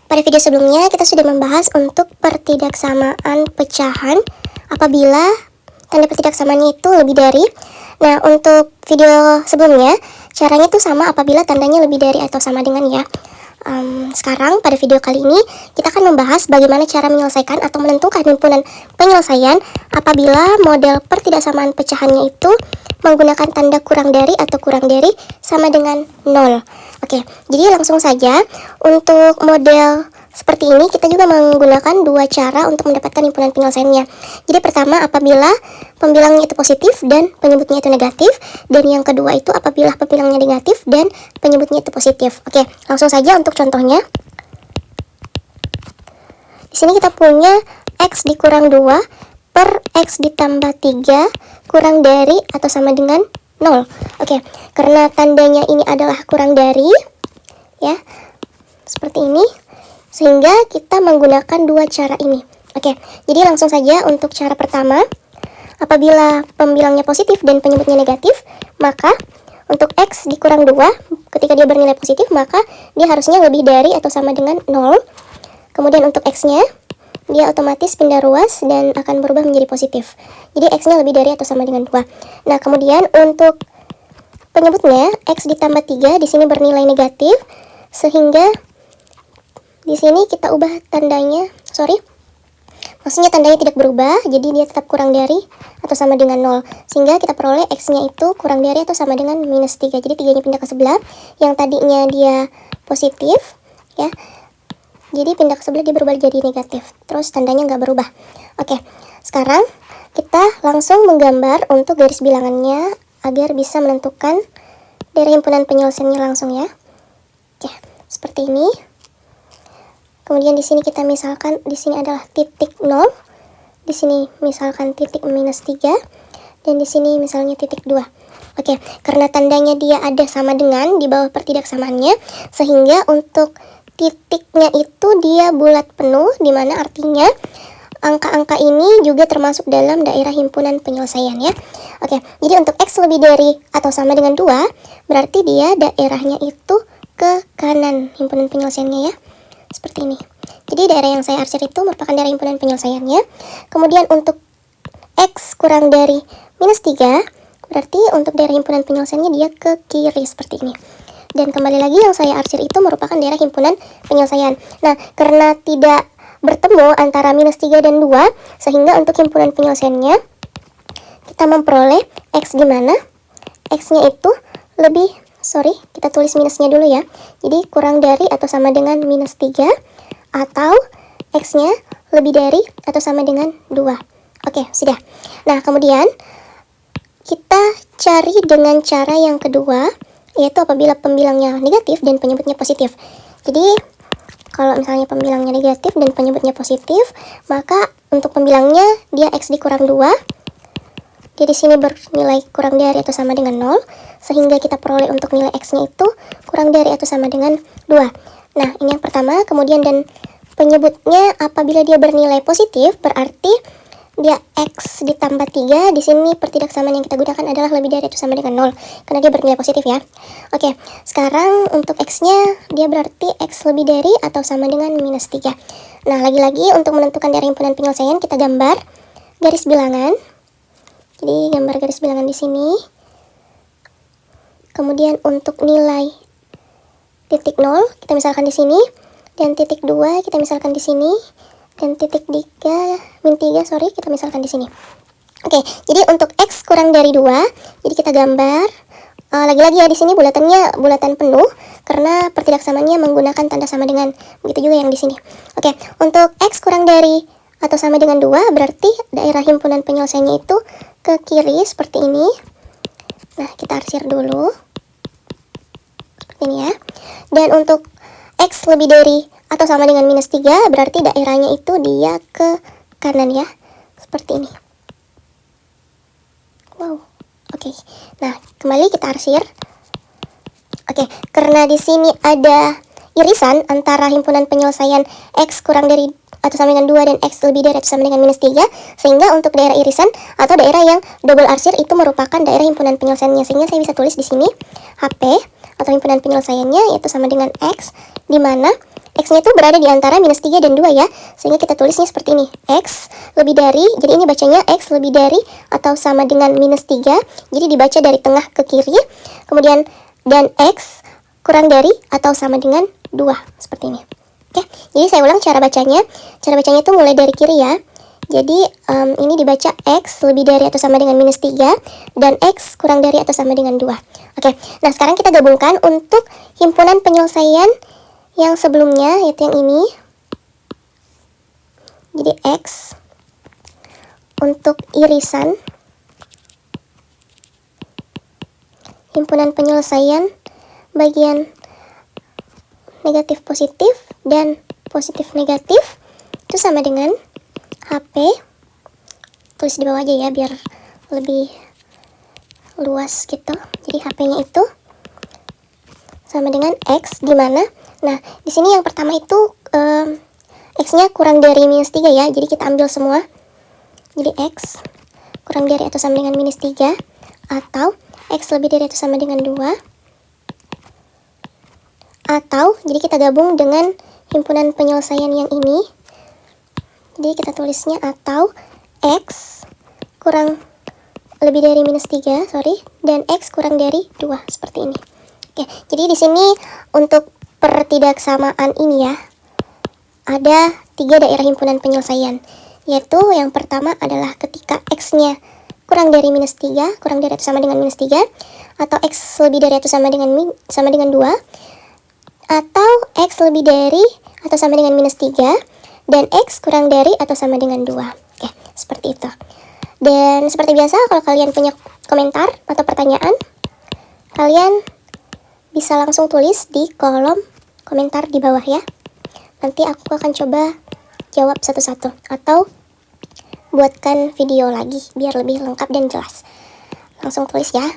Pada video sebelumnya kita sudah membahas untuk pertidaksamaan pecahan apabila tanda pertidaksamaannya itu lebih dari. Nah, untuk video sebelumnya caranya itu sama apabila tandanya lebih dari atau sama dengan ya. Sekarang pada video kali ini kita akan membahas bagaimana cara menyelesaikan atau menentukan himpunan penyelesaian apabila model pertidaksamaan pecahannya itu menggunakan tanda kurang dari atau kurang dari sama dengan 0. Oke, jadi langsung saja untuk model seperti ini kita juga menggunakan dua cara untuk mendapatkan himpunan penyelesaiannya. Jadi pertama apabila pembilangnya itu positif dan penyebutnya itu negatif, dan yang kedua itu apabila pembilangnya negatif dan penyebutnya itu positif. Oke, langsung saja untuk contohnya. Di sini kita punya X dikurang 2 per X ditambah 3 kurang dari atau sama dengan 0. Oke, karena tandanya ini adalah kurang dari ya, seperti ini, sehingga kita menggunakan dua cara ini. Oke, jadi langsung saja untuk cara pertama. Apabila pembilangnya positif dan penyebutnya negatif, maka untuk X dikurang 2, ketika dia bernilai positif, maka dia harusnya lebih dari atau sama dengan 0. Kemudian untuk X-nya, dia otomatis pindah ruas dan akan berubah menjadi positif. Jadi X-nya lebih dari atau sama dengan 2. Nah, kemudian untuk penyebutnya, X ditambah 3, di sini bernilai negatif, sehingga di sini kita ubah tandanya, maksudnya tandanya tidak berubah, jadi dia tetap kurang dari atau sama dengan 0. Sehingga kita peroleh X-nya itu kurang dari atau sama dengan minus 3. Jadi 3-nya pindah ke sebelah, yang tadinya dia positif, ya. Jadi pindah ke sebelah dia berubah jadi negatif. Terus tandanya nggak berubah. Oke, sekarang kita langsung menggambar untuk garis bilangannya agar bisa menentukan dari himpunan penyelesaiannya langsung ya. Oke, seperti ini. Kemudian di sini kita misalkan di sini adalah titik 0, di sini misalkan titik minus 3, dan di sini misalnya titik 2. Oke, karena tandanya dia ada sama dengan di bawah pertidaksamaannya, sehingga untuk titiknya itu dia bulat penuh, dimana artinya angka-angka ini juga termasuk dalam daerah himpunan penyelesaian ya. Oke, jadi untuk X lebih dari atau sama dengan 2, berarti dia daerahnya itu ke kanan himpunan penyelesaiannya ya. Seperti ini. Jadi daerah yang saya arsir itu merupakan daerah himpunan penyelesaiannya. Kemudian untuk X kurang dari minus 3, berarti untuk daerah himpunan penyelesaiannya dia ke kiri seperti ini. Dan kembali lagi yang saya arsir itu merupakan daerah himpunan penyelesaian. Nah, karena tidak bertemu antara minus 3 dan 2, sehingga untuk himpunan penyelesaiannya kita memperoleh X di mana X-nya itu lebih, kita tulis minusnya dulu ya. Jadi kurang dari atau sama dengan minus 3, atau X-nya lebih dari atau sama dengan 2. Oke, sudah. Nah, kemudian kita cari dengan cara yang kedua, yaitu apabila pembilangnya negatif dan penyebutnya positif. Jadi kalau misalnya pembilangnya negatif dan penyebutnya positif, maka untuk pembilangnya dia X dikurang 2, dia di sini bernilai kurang dari atau sama dengan 0, sehingga kita peroleh untuk nilai X-nya itu kurang dari atau sama dengan 2. Nah, ini yang pertama. Kemudian dan penyebutnya apabila dia bernilai positif, berarti dia X ditambah 3, di sini pertidaksamaan yang kita gunakan adalah lebih dari atau sama dengan 0, karena dia bernilai positif ya. Oke, sekarang untuk X-nya dia berarti X lebih dari atau sama dengan minus 3. Nah, lagi-lagi untuk menentukan daerah himpunan penyelesaian kita gambar garis bilangan. Jadi gambar garis bilangan di sini. Kemudian untuk nilai titik 0 kita misalkan di sini, dan titik 2 kita misalkan di sini, dan titik 3 kita misalkan di sini. Oke, jadi untuk X kurang dari 2, jadi kita gambar lagi-lagi ya, di sini bulatannya bulatan penuh karena pertidaksamaannya menggunakan tanda sama dengan. Begitu juga yang di sini. Oke, untuk X kurang dari atau sama dengan 2, berarti daerah himpunan penyelesaiannya itu ke kiri seperti ini. Nah, kita arsir dulu seperti ini ya. Dan untuk X lebih dari atau sama dengan minus 3, berarti daerahnya itu dia ke kanan ya, seperti ini. Wow, oke. Nah, kembali kita arsir. Oke, karena di sini ada irisan antara himpunan penyelesaian X kurang dari atau sama dengan 2 dan X lebih dari atau sama dengan minus 3, sehingga untuk daerah irisan atau daerah yang double arsir itu merupakan daerah himpunan penyelesaiannya, sehingga saya bisa tulis di sini HP atau himpunan penyelesaiannya yaitu sama dengan X, di mana X-nya itu berada di antara minus 3 dan 2 ya. Sehingga kita tulisnya seperti ini. X lebih dari, jadi ini bacanya X lebih dari atau sama dengan minus 3. Jadi dibaca dari tengah ke kiri. Kemudian, dan X kurang dari atau sama dengan 2. Seperti ini. Oke, jadi saya ulang cara bacanya. Cara bacanya itu mulai dari kiri ya. Jadi ini dibaca X lebih dari atau sama dengan minus 3. Dan X kurang dari atau sama dengan 2. Oke, nah sekarang kita gabungkan untuk himpunan penyelesaian yang sebelumnya, yaitu yang ini. Jadi X untuk irisan himpunan penyelesaian bagian negatif positif dan positif negatif itu sama dengan HP. Tulis di bawah aja ya biar lebih luas gitu. Jadi HP-nya itu sama dengan X di mana? Nah, di sini yang pertama itu X-nya kurang dari minus 3 ya. Jadi kita ambil semua. Jadi X kurang dari atau sama dengan minus 3 atau X lebih dari atau sama dengan 2. Atau jadi kita gabung dengan himpunan penyelesaian yang ini. Jadi kita tulisnya atau X kurang lebih dari minus 3, dan X kurang dari 2 seperti ini. Oke, jadi di sini untuk pertidaksamaan ini ya, ada 3 daerah himpunan penyelesaian, yaitu yang pertama adalah ketika X-nya kurang dari minus 3, kurang dari atau sama dengan minus 3, atau X lebih dari atau sama dengan 2, atau X lebih dari atau sama dengan minus 3, dan X kurang dari atau sama dengan 2. Oke, seperti itu. Dan seperti biasa, kalau kalian punya komentar atau pertanyaan, kalian bisa langsung tulis di kolom komentar di bawah ya. Nanti aku akan coba jawab satu-satu atau buatkan video lagi biar lebih lengkap dan jelas. Langsung tulis ya.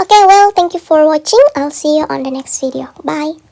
Okay, well, thank you for watching. I'll see you on the next video. Bye.